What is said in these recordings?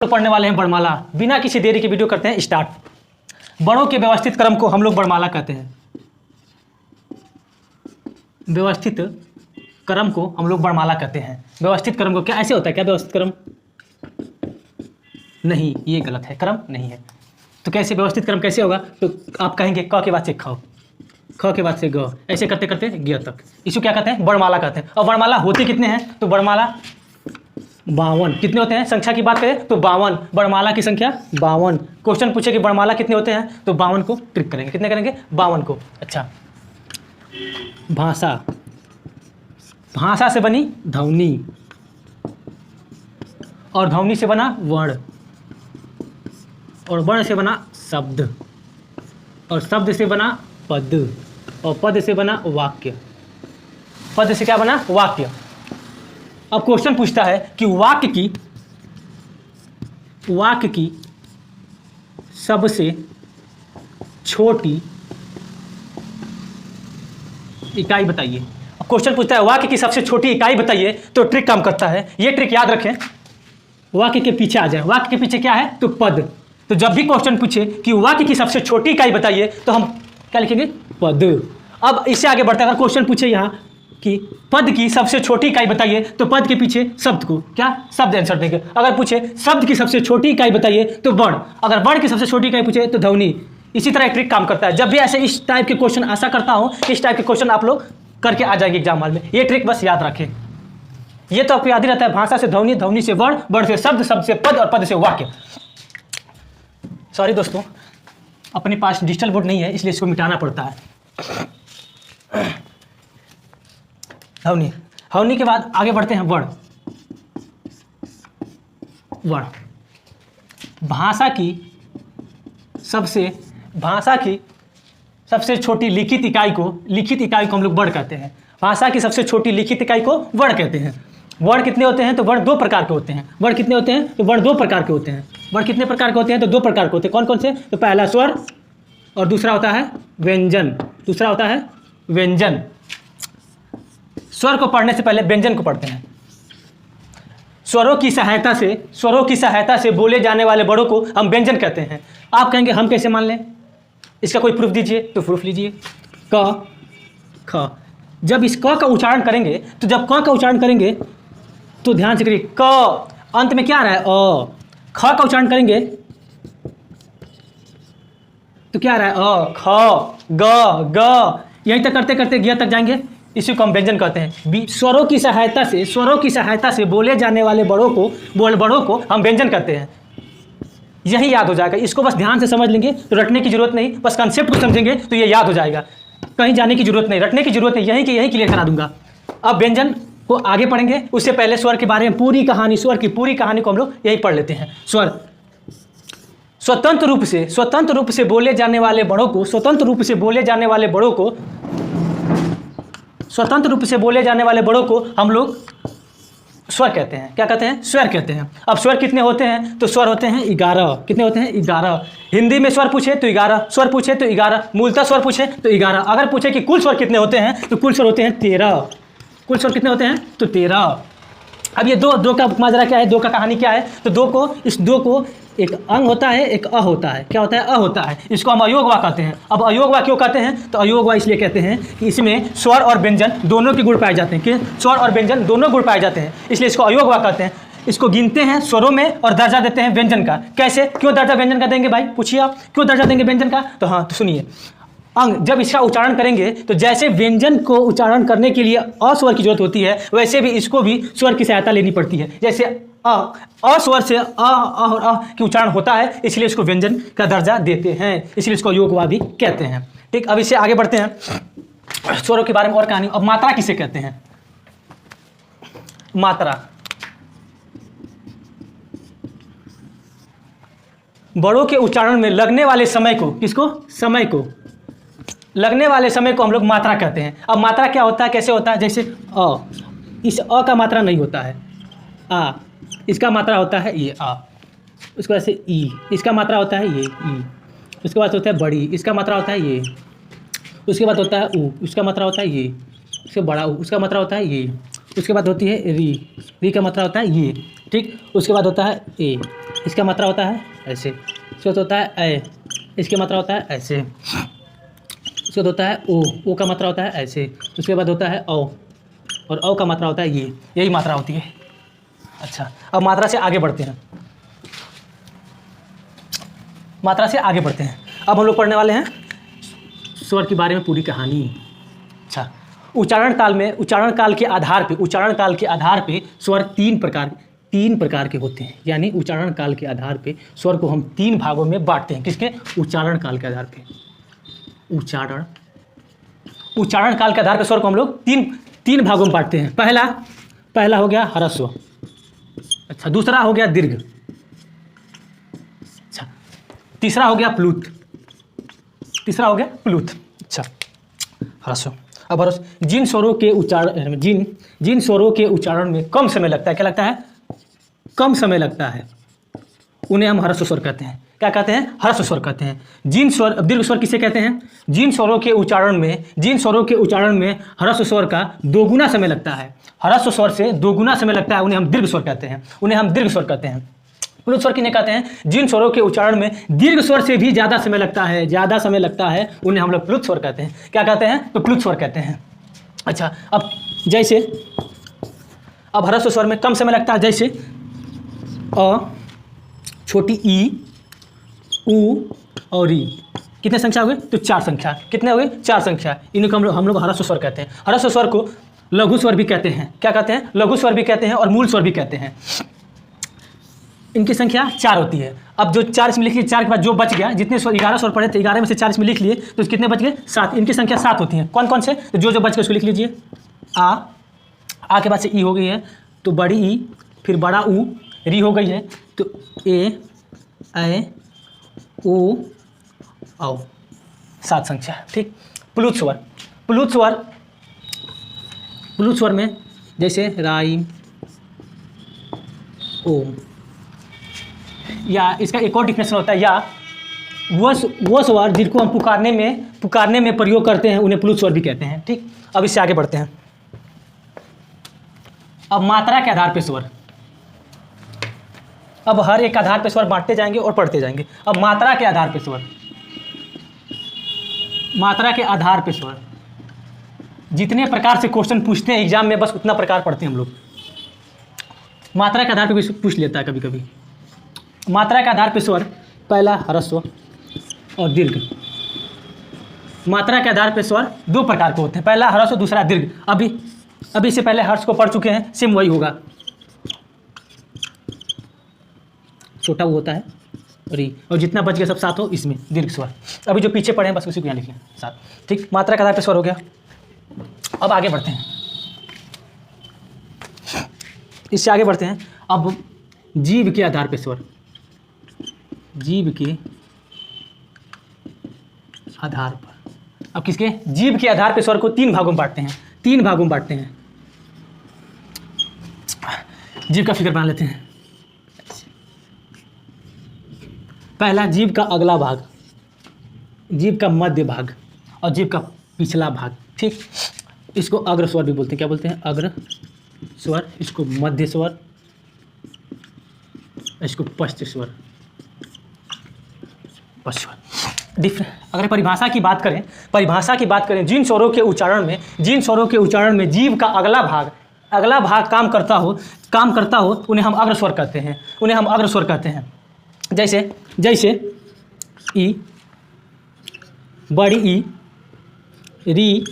पढ़ने वाले हैं वर्णमाला। बिना किसी देरी के वीडियो करते हैं स्टार्ट। बड़ों के व्यवस्थित क्रम को हम लोग वर्णमाला कहते हैं। व्यवस्थित क्रम को हम लोग वर्णमाला कहते हैं। व्यवस्थित क्रम को क्या ऐसे होता है क्या? व्यवस्थित क्रम नहीं, ये गलत है, क्रम नहीं है। तो कैसे व्यवस्थित क्रम कैसे होगा? तो आप कहेंगे क के बाद से ख, ख के बाद से ग, ऐसे करते करते ग तक। इसको क्या कहते हैं? वर्णमाला कहते हैं। और वर्णमाला होती कितने हैं? तो वर्णमाला 52। कितने होते हैं? संख्या की बात करें तो 52। वर्णमाला की संख्या 52। क्वेश्चन पूछे कि वर्णमाला कितने होते हैं तो 52 को ट्रिक करेंगे। कितने करेंगे? 52 को। अच्छा, भाषा, भाषा से बनी ध्वनि और ध्वनि से बना वर्ण और वर्ण से बना शब्द और शब्द से बना पद और पद से बना वाक्य। पद से क्या बना? वाक्य। अब क्वेश्चन पूछता है कि वाक्य की सबसे छोटी इकाई बताइए। अब क्वेश्चन पूछता है वाक्य की सबसे छोटी इकाई बताइए, तो ट्रिक काम करता है। ये ट्रिक याद रखें, वाक्य के पीछे आ जाए। वाक्य के पीछे क्या है? तो पद। तो जब भी क्वेश्चन पूछे कि वाक्य की सबसे छोटी इकाई बताइए तो हम क्या लिखेंगे? पद। अब इससे आगे बढ़ते हैं, अगर क्वेश्चन पूछे यहाँ कि पद की सबसे छोटी इकाई बताइए तो पद के पीछे शब्द को क्या? शब्द आंसर देंगे। अगर पूछे शब्द की सबसे छोटी इकाई बताइए तो वर्ण। अगर वर्ण की सबसे छोटी इकाई पूछे तो ध्वनि। इसी तरह एक ट्रिक काम करता है। जब भी ऐसे इस टाइप के क्वेश्चन आशा करता हूँ इस टाइप के क्वेश्चन आप लोग करके आ जाएंगे एग्जाम हॉल में। ये ट्रिक बस याद रखें। ये तो आपको याद ही रहता है, भाषा से ध्वनि, ध्वनि से वर्ण, वर्ण से शब्द, शब्द से पद और पद से वाक्य। सॉरी दोस्तों, अपने पास डिजिटल बोर्ड नहीं है इसलिए इसको मिटाना पड़ता है। ध्वनि, ध्वनि के बाद आगे बढ़ते हैं वर्ण। वर्ण, भाषा की सबसे छोटी लिखित इकाई को हम लोग वर्ण कहते हैं। भाषा की सबसे छोटी लिखित इकाई को वर्ण कहते हैं। वर्ण कितने होते हैं? तो वर्ण दो प्रकार के होते हैं। वर्ण कितने होते हैं? तो वर्ण दो प्रकार के होते हैं। वर्ण कितने प्रकार के होते हैं? तो दो प्रकार के होते हैं। कौन कौन से? तो पहला स्वर और दूसरा होता है व्यंजन। दूसरा होता है व्यंजन। स्वर को पढ़ने से पहले व्यंजन को पढ़ते हैं। स्वरों की सहायता से बोले जाने वाले वर्णों को हम व्यंजन कहते हैं। आप कहेंगे हम कैसे मान लें? इसका कोई प्रूफ दीजिए। तो प्रूफ लीजिए, क, ख। जब इस क का उच्चारण करेंगे तो जब क का उच्चारण करेंगे तो ध्यान से करिए, क अंत में क्या आ रहा है? अ। ख का उच्चारण करेंगे तो क्या आ रहा है? अ, ख, ग, ग। यहीं तक करते करते ग तक जाएंगे। इसी को हम व्यंजन कहते हैं। स्वरों की सहायता से बोले जाने वाले वर्णों को हम व्यंजन कहते हैं। यही याद हो जाएगा। इसको बस ध्यान से समझ लेंगे तो रटने की जरूरत नहीं, बस कंसेप्ट को समझेंगे तो ये याद हो जाएगा। कहीं जाने की जरूरत नहीं, रटने की जरूरत नहीं, यही क्लियर करा दूंगा। अब व्यंजन को आगे पढ़ेंगे, उससे पहले स्वर के बारे में स्वर की पूरी कहानी को हम लोग यही पढ़ लेते हैं। स्वर स्वतंत्र रूप से बोले जाने वाले वर्णों को हम लोग स्वर कहते हैं। क्या कहते हैं? स्वर कहते हैं। अब स्वर कितने होते हैं? तो स्वर होते हैं 11। कितने होते हैं? 11। हिंदी में स्वर पूछे तो 11, स्वर पूछे तो 11, मूलतः स्वर पूछे तो 11। अगर पूछे कि कुल स्वर कितने होते हैं तो कुल स्वर होते हैं 13। कुल स्वर कितने होते हैं? तो 13। अब ये दो का माजरा क्या है? दो का कहानी क्या है? तो इस दो को एक अंग होता है, एक अ होता है। क्या होता है? अ होता है। इसको हम अयोगवा कहते हैं। अब अयोगवा क्यों कहते हैं? तो अयोगवा इसलिए कहते हैं कि इसमें स्वर और व्यंजन दोनों के गुण पाए जाते हैं। कि स्वर और व्यंजन दोनों गुण पाए जाते हैं, इसलिए इसको अयोगवा कहते हैं। इसको गिनते हैं स्वरों में और दर्जा देते हैं व्यंजन का। कैसे? क्यों दर्जा व्यंजन का देंगे भाई? पूछिए आप, क्यों दर्जा देंगे व्यंजन का? तो हाँ, तो सुनिए, अंग जब इसका उच्चारण करेंगे तो जैसे व्यंजन को उच्चारण करने के लिए अ स्वर की जरूरत होती है, वैसे भी इसको भी स्वर की सहायता लेनी पड़ती है। जैसे अ स्वर से और अ की उच्चारण होता है, इसलिए इसको व्यंजन का दर्जा देते हैं, इसलिए इसको योगवा भी कहते हैं। ठीक, अब इससे आगे बढ़ते हैं स्वरों के बारे में और कहानी। अब मात्रा किसे कहते हैं? मात्रा, बड़ों के उच्चारण में लगने वाले समय को, किसको? समय को, लगने वाले समय को हम लोग मात्रा कहते हैं। अब मात्रा क्या होता है? कैसे होता है? जैसे अ, इस अ का मात्रा नहीं होता है आ, इसका मात्रा होता है ये आ। उसके बाद से ई, इसका मात्रा होता है ये ई। उसके बाद होता है बड़ी, इसका मात्रा होता है ये। उसके बाद होता है ऊ, उसका मात्रा होता है ये। उसके बड़ा ऊ, उसका मात्रा होता है ये। उसके बाद होती है री, री का मात्रा होता है ये, ठीक। उसके बाद होता है ए, इसका मात्रा होता है ऐसे। उसके बाद होता है ए, इसका मात्रा होता है ऐसे। उसके बाद होता है ओ का मात्रा होता है ऐसे। उसके बाद होता है औ, और औ का मात्रा होता है ये, यही मात्रा होती है। अच्छा, अब मात्रा से आगे बढ़ते हैं, मात्रा से आगे बढ़ते हैं। अब हम लोग पढ़ने वाले हैं स्वर के बारे में पूरी कहानी। अच्छा, उच्चारण काल में, उच्चारण काल के आधार पे, उच्चारण काल के आधार पे स्वर तीन प्रकार के होते हैं। यानी उच्चारण काल के आधार पे स्वर को हम 3 भागों में बांटते हैं। किसके? उच्चारण काल के आधार पे। उच्चारण काल के आधार पे स्वर को हम लोग तीन भागों में बांटते हैं। पहला हो गया ह्रस्व। अच्छा, दूसरा हो गया दीर्घ। अच्छा, तीसरा हो गया प्लुत। अच्छा, ह्रस्व। अब जिन स्वरों के उच्चारण, जिन स्वरों के उच्चारण में कम समय लगता है, क्या लगता है? कम समय लगता है, उन्हें हम ह्रस्व स्वर कहते हैं। क्या कहते हैं? ह्रस्व स्वर कहते हैं। जिन स्वर, अब दीर्घ स्वर किसे कहते हैं? जिन स्वरों के उच्चारण में ह्रस्व स्वर का 2 गुना समय लगता है, ह्रस्व स्वर से 2 गुना समय लगता है, उन्हें हम दीर्घ स्वर कहते हैं। प्लुत स्वर किन्हें कहते हैं? जिन स्वरों के उच्चारण में दीर्घ स्वर से भी ज़्यादा समय लगता है, उन्हें हम लोग प्लुत स्वर कहते हैं। क्या कहते हैं? तो प्लुत स्वर कहते हैं। अच्छा, अब जैसे अब ह्रस्व स्वर में कम समय लगता है, जैसे अ, छोटी ई, उ और ई। कितने संख्या हो गए? तो 4 संख्या। कितने हो गए? 4 संख्या। इनको हम लोग ह्रस्व स्वर कहते हैं। ह्रस्व स्वर को लघु स्वर भी कहते हैं। क्या कहते हैं? लघु स्वर भी कहते हैं और मूल स्वर भी कहते हैं। इनकी संख्या 4 होती है। अब जो 4 इसमें लिख लिए, 4 के बाद जो बच गया, जितने स्वर 11 स्वर पढ़े थे, 11 में से 4 इसमें लिख लिए, तो कितने बच गए? 7। इनकी संख्या 7 होती है। कौन कौन से? तो जो बच गए उसको लिख लीजिए। आ के बाद से ई हो गई है, तो बड़ी ई, फिर बड़ा ऊ, री हो गई है, तो ए, ओ, औ। 7 संख्या, ठीक। प्लुत स्वर में जैसे राई, ओम, या इसका एक और डिफिनेशन होता है, या वो स्वर जिनको हम पुकारने में प्रयोग करते हैं, उन्हें प्लुत स्वर भी कहते हैं, ठीक। अब इससे आगे बढ़ते हैं। अब मात्रा के आधार पे स्वर, अब हर एक आधार पे स्वर बांटते जाएंगे और पढ़ते जाएंगे। अब मात्रा के आधार पे स्वर, जितने प्रकार से क्वेश्चन पूछते हैं एग्जाम में, बस उतना प्रकार पढ़ते हैं हम लोग। मात्रा के आधार पे भी पूछ लेता है कभी कभी। मात्रा के आधार पे स्वर, पहला ह्रस्व और दीर्घ। मात्रा के आधार पे स्वर 2 प्रकार के होते हैं, पहला ह्रस्व, दूसरा दीर्घ। अभी से पहले हर्ष को पढ़ चुके हैं, सेम वही होगा। छोटा वो होता है और जितना बच गया सब 7 हो, इसमें दीर्घ स्वर। अभी जो पीछे पढ़े हैं बस उसी को यहाँ लिखिए 7, ठीक। मात्रा के आधार पे स्वर हो गया। अब आगे बढ़ते हैं, इससे आगे बढ़ते हैं। अब जीव के आधार पे स्वर, जीव के आधार पर, अब किसके? जीव के आधार पे स्वर को 3 भागों में बांटते हैं। जीव का फिगर बना लेते हैं। पहला जीव का अगला भाग, जीव का मध्य भाग और जीव का पिछला भाग, ठीक। इसको अग्र स्वर भी बोलते हैं। क्या बोलते हैं? अग्र स्वर। इसको मध्य स्वर, इसको पश्च स्वर। अगर परिभाषा की बात करें, जिन स्वरों के उच्चारण में जीव का अगला भाग काम करता हो, उन्हें हम अग्र स्वर कहते हैं। जैसे ई, बड़ी ई, री,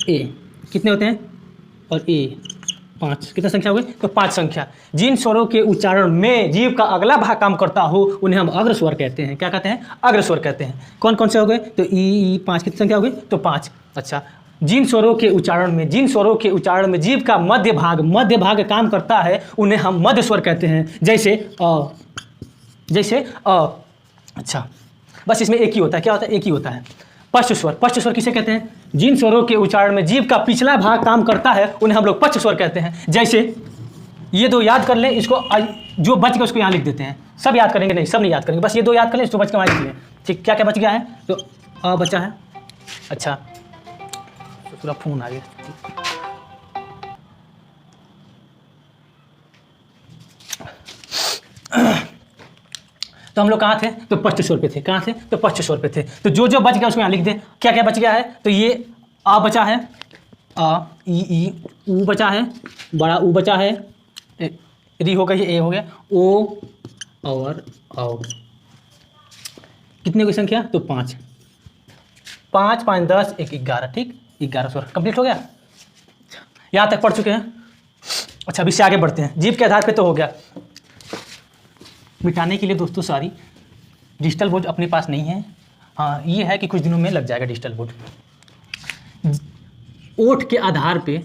ए। कितने होते हैं? और ए 5। कितने संख्या हो गई? तो 5 संख्या। जिन स्वरों के उच्चारण में जीव का अगला भाग काम करता हो, उन्हें हम अग्र स्वर कहते हैं। क्या कहते हैं? अग्र स्वर कहते हैं। कौन कौन से हो गए? तो ई 5। कितनी संख्या हो गई? तो 5। अच्छा, जिन स्वरों के उच्चारण में जीव का मध्य भाग काम करता है, उन्हें हम मध्य स्वर कहते हैं। जैसे अ। अच्छा, बस इसमें एक ही होता है। क्या होता है? एक ही होता है। पश्च स्वर किसे कहते हैं? जिन स्वरों के उच्चारण में जीव का पिछला भाग काम करता है, उन्हें हम लोग पश्च स्वर कहते हैं। जैसे ये 2 याद कर लें, इसको जो बच गया उसको यहाँ लिख देते हैं। सब याद करेंगे नहीं, सब नहीं याद करेंगे, बस ये 2 याद कर लें, इसको बच के वहाँ लिख लें, ठीक। क्या क्या बच गया है? तो अ बचा है। अच्छा, थोड़ा फोन आ गया। तो हम लोग कहाँ थे? तो फर्स्ट स्वर पे थे। कहाँ थे? तो फर्स्ट स्वर पे थे। तो जो जो बच गया उसको यहाँ लिख दें। क्या क्या बच गया है? तो ये आ बचा है, आ ई ऊ बचा है, बड़ा ऊ बचा है, री हो गया, ये ए हो गया, ओ और औ। कितने की संख्या? तो 5 5 5 10 1 11। ठीक, 11 स्वर कंप्लीट हो गया। यहाँ तक पढ़ चुके हैं। अच्छा, अभी से आगे बढ़ते हैं। जीभ के आधार पे तो हो गया। मिटाने के लिए दोस्तों सारी डिजिटल बोर्ड अपने पास नहीं है। हाँ, ये है कि कुछ दिनों में लग जाएगा डिजिटल बोर्ड। ओठ के आधार पे,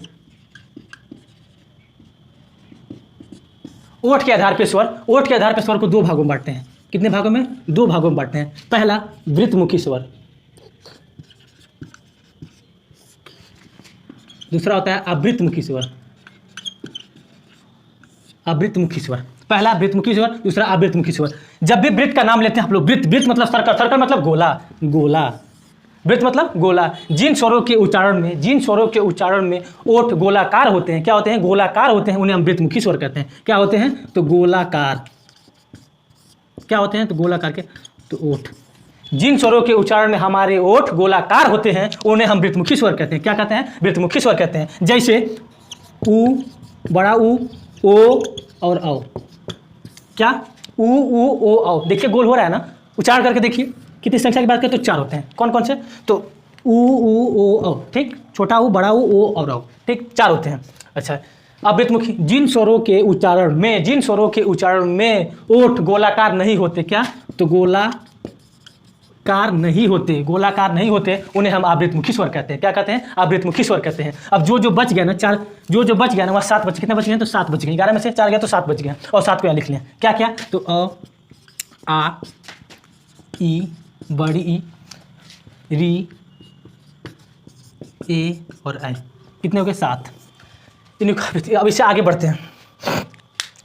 ओठ के आधार पे स्वर, ओठ के आधार पे स्वर को 2 भागों में बांटते हैं। कितने भागों में? 2 भागों में बांटते हैं। पहला वृत्तमुखी स्वर, दूसरा होता है आवृत्तमुखी स्वर। आवृत्तमुखी स्वर, पहला वृत्तमुखी स्वर, दूसरा आवृत्तमुखी स्वर। जब भी वृत्त का नाम लेते हैं आप लोग, वृत्त, वृत्त मतलब सर्कल, सर्कल मतलब गोला, गोला, वृत्त मतलब गोला। जिन स्वरों के उच्चारण में, जिन स्वरों के उच्चारण में ओठ गोलाकार होते हैं, क्या होते हैं? गोलाकार होते हैं, उन्हें हम वृत्तमुखी स्वर कहते हैं। क्या होते हैं? तो गोलाकार। क्या होते हैं? तो गोलाकार के, तो ओठ। जिन स्वरों के उच्चारण में हमारे ओठ गोलाकार होते हैं उन्हें हम वृत्तमुखी स्वर कहते हैं। क्या कहते हैं? वृत्तमुखी स्वर कहते हैं। जैसे ऊ, बड़ा ऊ, ओ और औ। क्या? ऊ ओ औ। देखिए गोल हो रहा है ना, उच्चारण करके देखिए। कितनी संख्या की बात करें तो 4 होते हैं। कौन कौन से? तो ऊ ओ औ। ठीक, छोटा ऊ, बड़ा ऊ, ओ और औ। ठीक, 4 होते हैं। अच्छा, अब वृत्तमुखी, जिन स्वरों के उच्चारण में, जिन स्वरों के उच्चारण में ओठ गोलाकार नहीं होते, क्या? तो गोलाकार नहीं होते, गोलाकार नहीं होते, उन्हें हम आवृत्तमुखी स्वर कहते हैं। क्या कहते हैं? आवृत्तमुखी स्वर कहते हैं। अब जो जो बच गया ना, 4, जो जो बच गया ना, वह 7 बच। कितने बच गए? तो 7 बच गए। 11 में से 4 गया तो 7 बच गए। और 7 को यहाँ लिख लें। क्या क्या? तो अ, आ, ई, बड़ी ई, री, ए और आई। कितने हो गए? 7। अब इससे आगे बढ़ते हैं।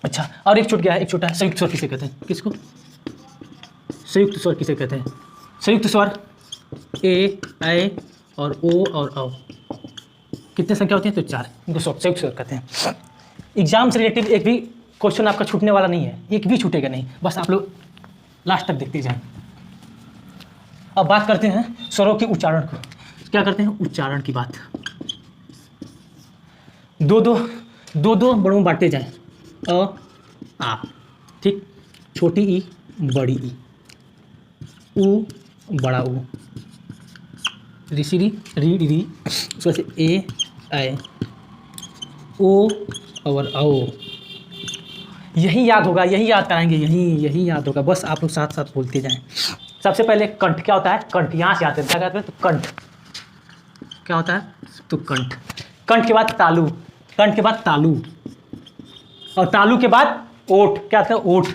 अच्छा, और एक छूट गया है, एक छोटा संयुक्त स्वर किसे कहते हैं? किसको? संयुक्त स्वर किसे कहते हैं? संयुक्त स्वर ए, ऐ और ओ और औ। कितने संख्या होती है? तो 4। इनको संयुक्त स्वर कहते हैं। एग्जाम से रिलेटेड एक भी क्वेश्चन आपका छूटने वाला नहीं है, एक भी छूटेगा नहीं, बस आप लोग लास्ट तक देखते जाएं। अब बात करते हैं स्वरों के उच्चारण को। क्या करते हैं? उच्चारण की बात। दो दो बड़ों में बांटे जाएं। अ, आ। ठीक, छोटी ई, बड़ी ई, ऊ, बड़ा ऊ, ऋषि री, उसके बाद से ए, ऐ, ओ और औ। यही याद होगा, यही याद कराएंगे, यही याद होगा। बस आप लोग साथ साथ बोलते जाएं। सबसे पहले कंठ। क्या होता है? कंठ। यहाँ से आते हैं। क्या कहते हैं? तो कंठ। क्या होता है? तो कंठ। कंठ के बाद तालु, कंठ के बाद तालु, और तालु के बाद ओठ। क्या होता है? ओठ,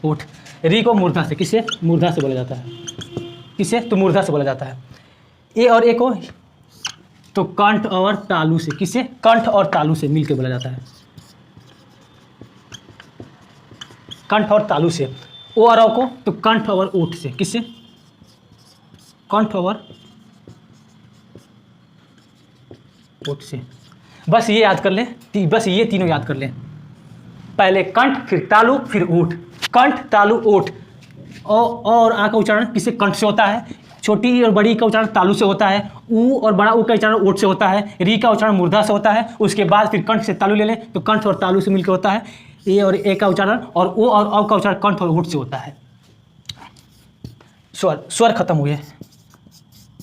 ओठ। री को मूर्धा से, किसे? मूर्धा से बोला जाता है। किसे? तो मूर्धा से बोला जाता है। ए और ए को तो कंठ और तालु से, किसे? कंठ और तालु से मिलकर बोला जाता है। कंठ और तालु से। ओ और औ को तो कंठ और ओठ से, किससे? कंठ और ओठ से। बस ये याद कर ले, बस ये तीनों याद कर ले। पहले कंठ, फिर तालु, फिर ओठ। कंठ, तालु, ओठ। और आ का उच्चारण किससे? कंठ से होता है। छोटी और बड़ी का उच्चारण तालु से होता है। ऊ और बड़ा ऊ का उच्चारण ओठ से होता है। री का उच्चारण मूर्धा से होता है। उसके बाद फिर कंठ से तालु ले लें तो कंठ और तालु से मिलकर होता है। ए और ए का उच्चारण, और ओ और औ का उच्चारण कंठ और ओठ से होता है। स्वर, स्वर खत्म हुए,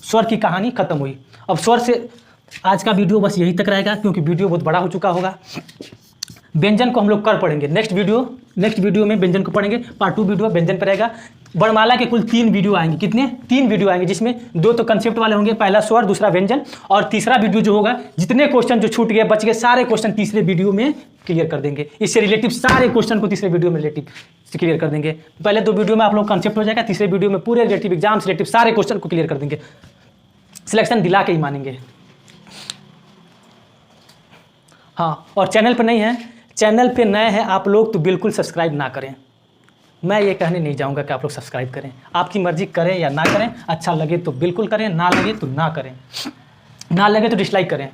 स्वर की कहानी खत्म हुई। अब स्वर से आज का वीडियो बस यही तक रहेगा, क्योंकि वीडियो बहुत बड़ा हो चुका होगा। व्यंजन को हम लोग कर पढ़ेंगे नेक्स्ट वीडियो में व्यंजन को पढ़ेंगे। पार्ट 2 वीडियो व्यंजन पर रहेगा। वर्णमाला के कुल 3 वीडियो आएंगे। कितने? 3 वीडियो आएंगे, जिसमें 2 तो कंसेप्ट वाले होंगे, पहला स्वर, दूसरा व्यंजन, और तीसरा वीडियो जो होगा जितने क्वेश्चन जो छूट गए बच गए सारे क्वेश्चन तीसरे वीडियो में क्लियर कर देंगे। इससे रिलेटिव सारे क्वेश्चन को तीसरे वीडियो में रिलेटिव से क्लियर कर देंगे। पहले 2 वीडियो में आप लोग कंसेप्ट हो जाएगा, तीसरे वीडियो में पूरे रिलेटिव एग्जाम से रिलेटिव सारे क्वेश्चन को क्लियर कर देंगे। सिलेक्शन दिला के ही मानेंगे। हाँ, और चैनल पर नहीं है, चैनल पे नए हैं आप लोग तो बिल्कुल सब्सक्राइब ना करें। मैं ये कहने नहीं जाऊंगा कि आप लोग सब्सक्राइब करें, आपकी मर्जी करें या ना करें। अच्छा लगे तो बिल्कुल करें, ना लगे तो ना करें, ना लगे तो डिसलाइक करें।